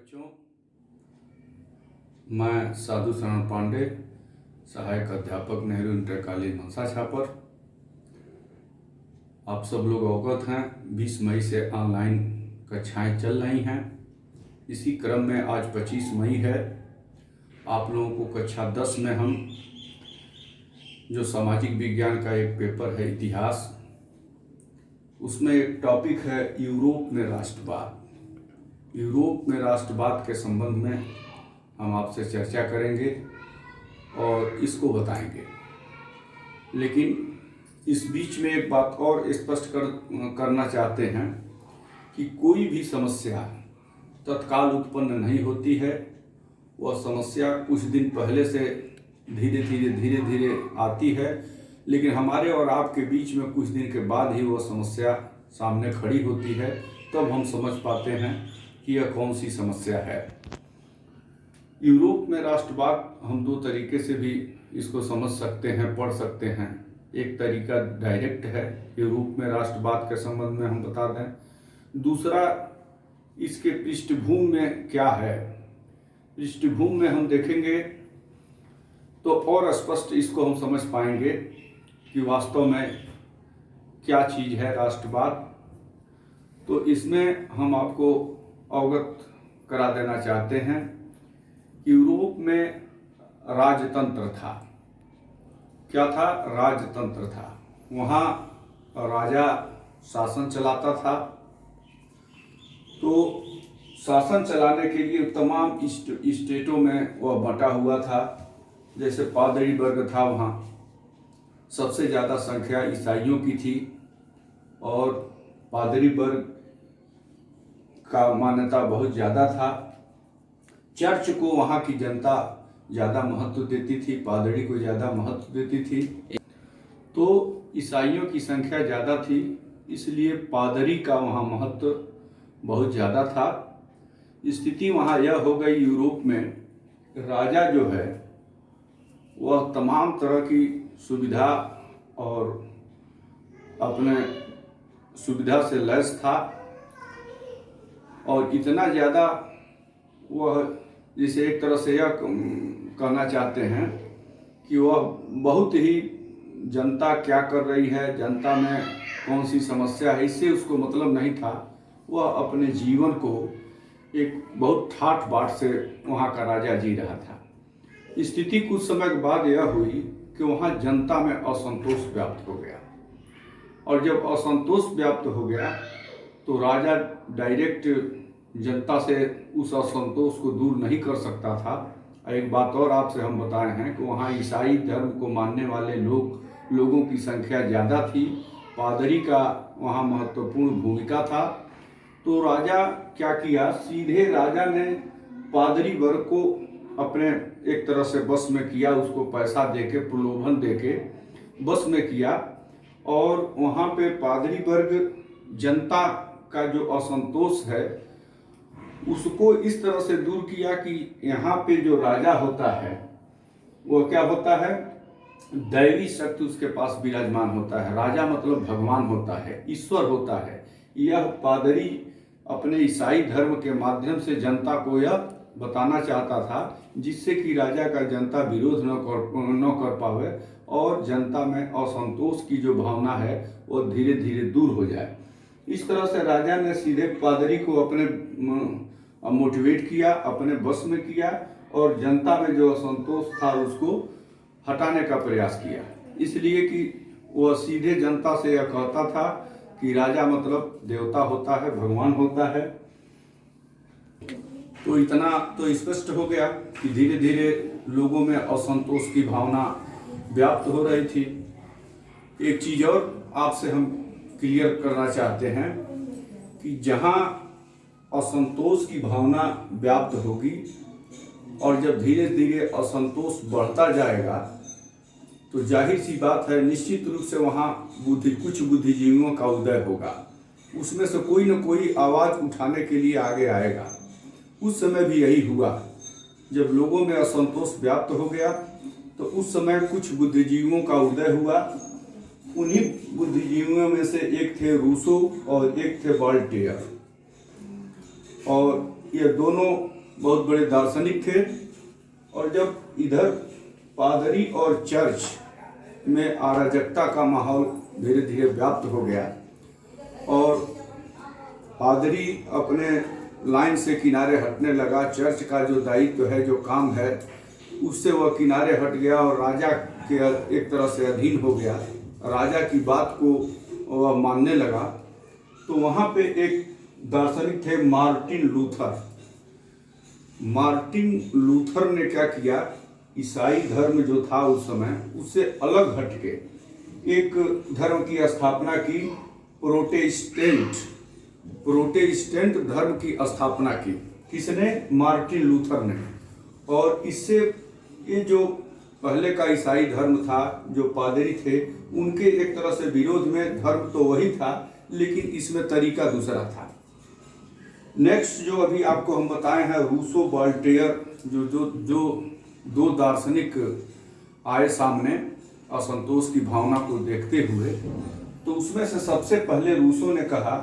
बच्चों, मैं साधु शरण पांडे, सहायक अध्यापक, नेहरू इंटर कॉलेज मनसा छापर। आप सब लोग अवगत हैं 20 मई से ऑनलाइन कक्षाएं चल रही हैं। इसी क्रम में आज 25 मई है। आप लोगों को कक्षा 10 में हम जो सामाजिक विज्ञान का एक पेपर है इतिहास, उसमें एक टॉपिक है यूरोप में राष्ट्रवाद। यूरोप में राष्ट्रवाद के संबंध में हम आपसे चर्चा करेंगे और इसको बताएंगे। लेकिन इस बीच में एक बात और स्पष्ट करना चाहते हैं कि कोई भी समस्या तत्काल उत्पन्न नहीं होती है। वह समस्या कुछ दिन पहले से धीरे धीरे आती है, लेकिन हमारे और आपके बीच में कुछ दिन के बाद ही वह समस्या सामने खड़ी होती है। तब हम समझ पाते हैं कि यह कौन सी समस्या है। यूरोप में राष्ट्रवाद हम दो तरीके से भी इसको समझ सकते हैं, पढ़ सकते हैं। एक तरीका डायरेक्ट है, यूरोप में राष्ट्रवाद के संबंध में हम बता दें। दूसरा, इसके पृष्ठभूमि में क्या है। पृष्ठभूमि में हम देखेंगे तो और स्पष्ट इसको हम समझ पाएंगे कि वास्तव में क्या चीज़ है राष्ट्रवाद। तो इसमें हम आपको अवगत करा देना चाहते हैं कि यूरोप में राजतंत्र था। क्या था? राजतंत्र था। वहाँ राजा शासन चलाता था। तो शासन चलाने के लिए तमाम स्टेटों में वह बंटा हुआ था। जैसे पादरी वर्ग था, वहाँ सबसे ज़्यादा संख्या ईसाइयों की थी और पादरी वर्ग का मान्यता बहुत ज़्यादा था। चर्च को वहाँ की जनता ज़्यादा महत्व देती थी, पादरी को ज़्यादा महत्व देती थी। तो ईसाइयों की संख्या ज़्यादा थी, इसलिए पादरी का वहाँ महत्व बहुत ज़्यादा था। स्थिति वहाँ यह हो गई यूरोप में, राजा जो है वह तमाम तरह की सुविधा और अपने सुविधा से लैस था और इतना ज़्यादा वह, जिसे एक तरह से यह कहना चाहते हैं कि वह बहुत ही जनता क्या कर रही है, जनता में कौन सी समस्या है, इससे उसको मतलब नहीं था। वह अपने जीवन को एक बहुत ठाठ बाट से वहाँ का राजा जी रहा था। स्थिति कुछ समय के बाद यह हुई कि वहाँ जनता में असंतोष व्याप्त हो गया, और जब असंतोष व्याप्त हो गया तो राजा डायरेक्ट जनता से उस असंतोष को दूर नहीं कर सकता था। एक बात और आपसे हम बताए हैं कि वहाँ ईसाई धर्म को मानने वाले लोगों की संख्या ज़्यादा थी। पादरी का वहाँ महत्वपूर्ण भूमिका था। तो राजा क्या किया, सीधे राजा ने पादरी वर्ग को अपने एक तरह से बस में किया, उसको पैसा देके, प्रलोभन देके बस में किया। और वहाँ पे पादरी वर्ग जनता का जो असंतोष है उसको इस तरह से दूर किया कि यहाँ पे जो राजा होता है वो क्या होता है, दैवी शक्ति उसके पास विराजमान होता है। राजा मतलब भगवान होता है, ईश्वर होता है। यह पादरी अपने ईसाई धर्म के माध्यम से जनता को यह बताना चाहता था, जिससे कि राजा का जनता विरोध न कर पावे और जनता में असंतोष की जो भावना है वो धीरे धीरे दूर हो जाए। इस तरह से राजा ने सीधे पादरी को अपने मोटिवेट किया, अपने बस में किया और जनता में जो असंतोष था उसको हटाने का प्रयास किया। इसलिए कि वह सीधे जनता से यह कहता था कि राजा मतलब देवता होता है, भगवान होता है। तो इतना तो स्पष्ट हो गया कि धीरे धीरे लोगों में असंतोष की भावना व्याप्त हो रही थी। एक चीज़ और आपसे हम क्लियर करना चाहते हैं कि जहाँ असंतोष की भावना व्याप्त होगी और जब धीरे धीरे असंतोष बढ़ता जाएगा तो जाहिर सी बात है, निश्चित रूप से वहाँ कुछ बुद्धिजीवियों का उदय होगा। उसमें से कोई न कोई आवाज़ उठाने के लिए आगे आएगा। उस समय भी यही हुआ। जब लोगों में असंतोष व्याप्त हो गया तो उस समय कुछ बुद्धिजीवियों का उदय हुआ। उन्हीं बुद्धिजीवियों में से एक थे रूसो और एक थे वॉल्टेयर। और ये दोनों बहुत बड़े दार्शनिक थे। और जब इधर पादरी और चर्च में अराजकता का माहौल धीरे धीरे व्याप्त हो गया और पादरी अपने लाइन से किनारे हटने लगा, चर्च का जो दायित्व है, जो काम है, उससे वह किनारे हट गया और राजा के एक तरह से अधीन हो गया, राजा की बात को वह मानने लगा। तो वहाँ पे एक दार्शनिक थे मार्टिन लूथर। मार्टिन लूथर ने क्या किया, ईसाई धर्म जो था उस समय, उससे अलग हटके एक धर्म की स्थापना की, प्रोटेस्टेंट धर्म की स्थापना की। किसने? मार्टिन लूथर ने। और इससे ये जो पहले का ईसाई धर्म था, जो पादरी थे, उनके एक तरह से विरोध में, धर्म तो वही था लेकिन इसमें तरीका दूसरा था। नेक्स्ट जो अभी आपको हम बताए हैं, रूसो वॉल्टेयर, जो दो दार्शनिक आए सामने असंतोष की भावना को देखते हुए। तो उसमें से सबसे पहले रूसो ने कहा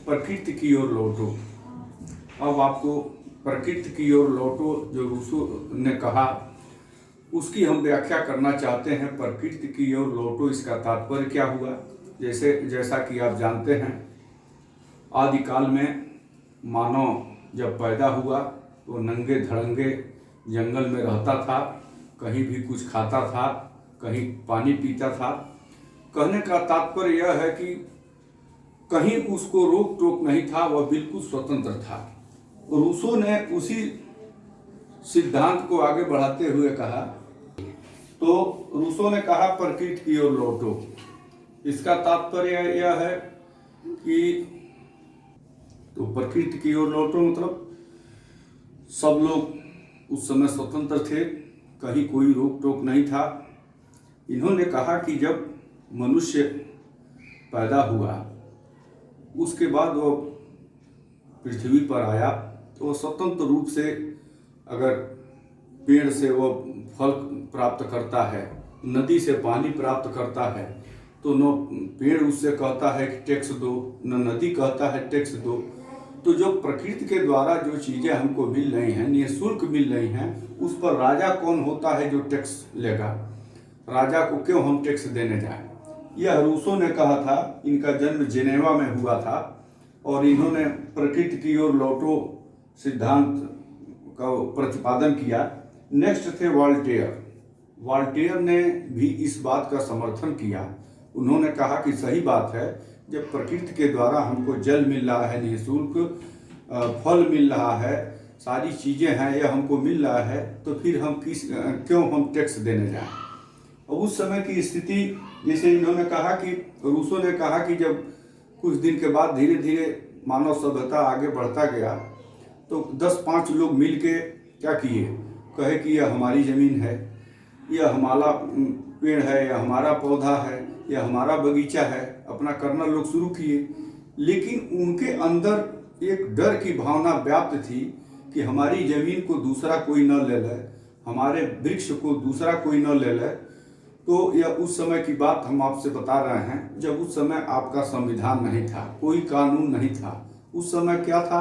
प्रकृति की ओर लौटो। अब आपको प्रकृति की ओर लौटो जो रूसो ने कहा, उसकी हम व्याख्या करना चाहते हैं। प्रकृति की ओर लौटो, इसका तात्पर्य क्या हुआ? जैसा कि आप जानते हैं, आदिकाल में मानव जब पैदा हुआ तो नंगे धड़ंगे जंगल में रहता था, कहीं भी कुछ खाता था, कहीं पानी पीता था। कहने का तात्पर्य यह है कि कहीं उसको रोक टोक नहीं था, वह बिल्कुल स्वतंत्र था। रूसो ने उसी सिद्धांत को आगे बढ़ाते हुए कहा, तो रूसो ने कहा प्रकृति की ओर लौटो। इसका तात्पर्य यह है कि तो प्रकृति की ओर लौटो मतलब सब लोग उस समय स्वतंत्र थे, कहीं कोई रोक टोक नहीं था। इन्होंने कहा कि जब मनुष्य पैदा हुआ, उसके बाद वो पृथ्वी पर आया तो वह स्वतंत्र रूप से, अगर पेड़ से वो फल प्राप्त करता है, नदी से पानी प्राप्त करता है, तो न पेड़ उससे कहता है कि टैक्स दो, न नदी कहता है टैक्स दो। तो जो प्रकृति के द्वारा जो चीज़ें हमको मिल रही हैं, निःशुल्क मिल रही हैं, उस पर राजा कौन होता है जो टैक्स लेगा? राजा को क्यों हम टैक्स देने जाएं? यह रूसो ने कहा था। इनका जन्म जेनेवा में हुआ था और इन्होंने प्रकृति की ओर लौटो सिद्धांत का प्रतिपादन किया। नेक्स्ट थे वॉल्टेयर। वॉल्टेयर ने भी इस बात का समर्थन किया। उन्होंने कहा कि सही बात है, जब प्रकृति के द्वारा हमको जल मिल रहा है, निःशुल्क फल मिल रहा है, सारी चीज़ें हैं, यह हमको मिल रहा है, तो फिर हम क्यों हम टैक्स देने जाएं? और उस समय की स्थिति, जैसे इन्होंने कहा कि रूसो ने कहा कि जब कुछ दिन के बाद धीरे धीरे मानव सभ्यता आगे बढ़ता गया, तो 10-5 लोग मिल के क्या किए, कहे कि यह हमारी ज़मीन है, यह हमारा पेड़ है, यह हमारा पौधा है, यह हमारा बगीचा है, अपना करना लोग शुरू किए। लेकिन उनके अंदर एक डर की भावना व्याप्त थी कि हमारी ज़मीन को दूसरा कोई न ले ले, हमारे वृक्ष को दूसरा कोई न ले ले। तो यह उस समय की बात हम आपसे बता रहे हैं, जब उस समय आपका संविधान नहीं था, कोई कानून नहीं था। उस समय क्या था,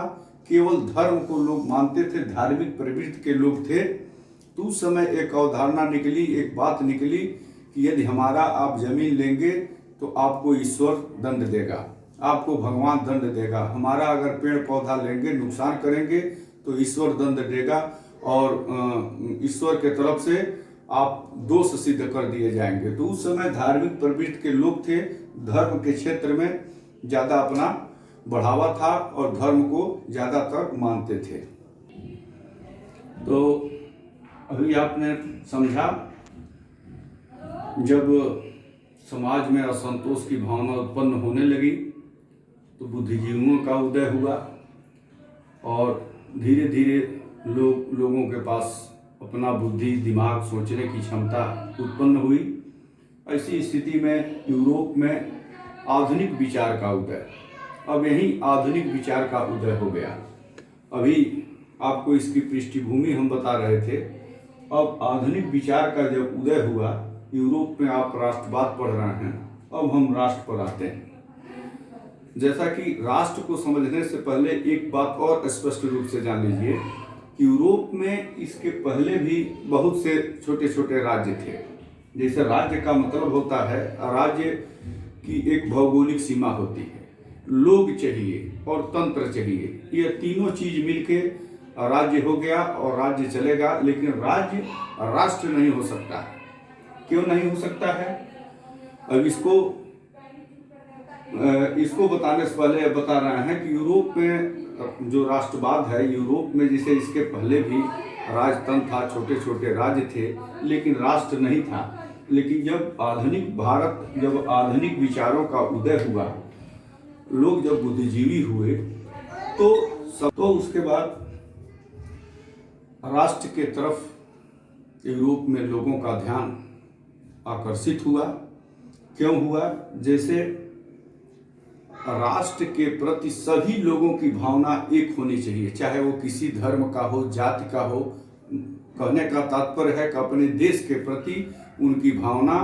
केवल धर्म को लोग मानते थे, धार्मिक प्रवृत्ति के लोग थे। तो उस समय एक अवधारणा निकली, एक बात निकली कि यदि हमारा आप जमीन लेंगे तो आपको ईश्वर दंड देगा, आपको भगवान दंड देगा। हमारा अगर पेड़ पौधा लेंगे, नुकसान करेंगे तो ईश्वर दंड देगा और ईश्वर के तरफ से आप दोष सिद्ध कर दिए जाएंगे। तो उस समय धार्मिक प्रवृत्ति के लोग थे, धर्म के क्षेत्र में ज़्यादा अपना बढ़ावा था और धर्म को ज़्यादातर मानते थे। तो अभी आपने समझा, जब समाज में असंतोष की भावना उत्पन्न होने लगी तो बुद्धिजीवियों का उदय हुआ और धीरे धीरे लोगों के पास अपना बुद्धि, दिमाग, सोचने की क्षमता उत्पन्न हुई। ऐसी स्थिति में यूरोप में आधुनिक विचार का उदय, अब यही आधुनिक विचार का उदय हो गया। अभी आपको इसकी पृष्ठभूमि हम बता रहे थे। अब आधुनिक विचार का जब उदय हुआ, यूरोप में आप राष्ट्रवाद पढ़ रहे हैं, अब हम राष्ट्र पर आते हैं। जैसा कि राष्ट्र को समझने से पहले एक बात और स्पष्ट रूप से जान लीजिए कि यूरोप में इसके पहले भी बहुत से छोटे छोटे राज्य थे। जैसे राज्य का मतलब होता है, राज्य की एक भौगोलिक सीमा होती है, लोग चाहिए और तंत्र चाहिए, ये तीनों चीज मिलके राज्य हो गया और राज्य चलेगा। लेकिन राज्य राष्ट्र नहीं हो सकता। क्यों नहीं हो सकता है? अब इसको बताने से पहले बता रहे हैं कि यूरोप में जो राष्ट्रवाद है, यूरोप में जैसे इसके पहले भी राजतंत्र था, छोटे छोटे राज्य थे, लेकिन राष्ट्र नहीं था। लेकिन जब आधुनिक भारत, जब आधुनिक विचारों का उदय हुआ, लोग जब बुद्धिजीवी हुए, तो उसके बाद राष्ट्र के तरफ यूरोप में लोगों का ध्यान आकर्षित हुआ। क्यों हुआ? जैसे राष्ट्र के प्रति सभी लोगों की भावना एक होनी चाहिए, चाहे वो किसी धर्म का हो, जाति का हो। कहने का तात्पर्य है कि अपने देश के प्रति उनकी भावना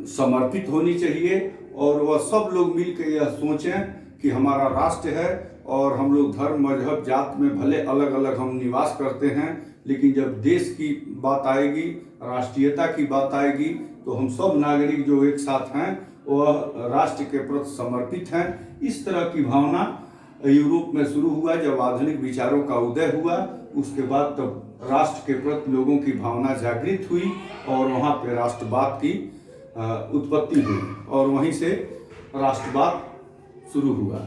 समर्पित होनी चाहिए और वह सब लोग मिलकर यह सोचें कि हमारा राष्ट्र है और हम लोग धर्म, मजहब, जात में भले अलग अलग हम निवास करते हैं, लेकिन जब देश की बात आएगी, राष्ट्रीयता की बात आएगी, तो हम सब नागरिक जो एक साथ हैं वह राष्ट्र के प्रति समर्पित हैं। इस तरह की भावना यूरोप में शुरू हुआ। जब आधुनिक विचारों का उदय हुआ, उसके बाद तब राष्ट्र के प्रति लोगों की भावना जागृत हुई और वहाँ पे राष्ट्रवाद की उत्पत्ति हुई और वहीं से राष्ट्रवाद शुरू हुआ।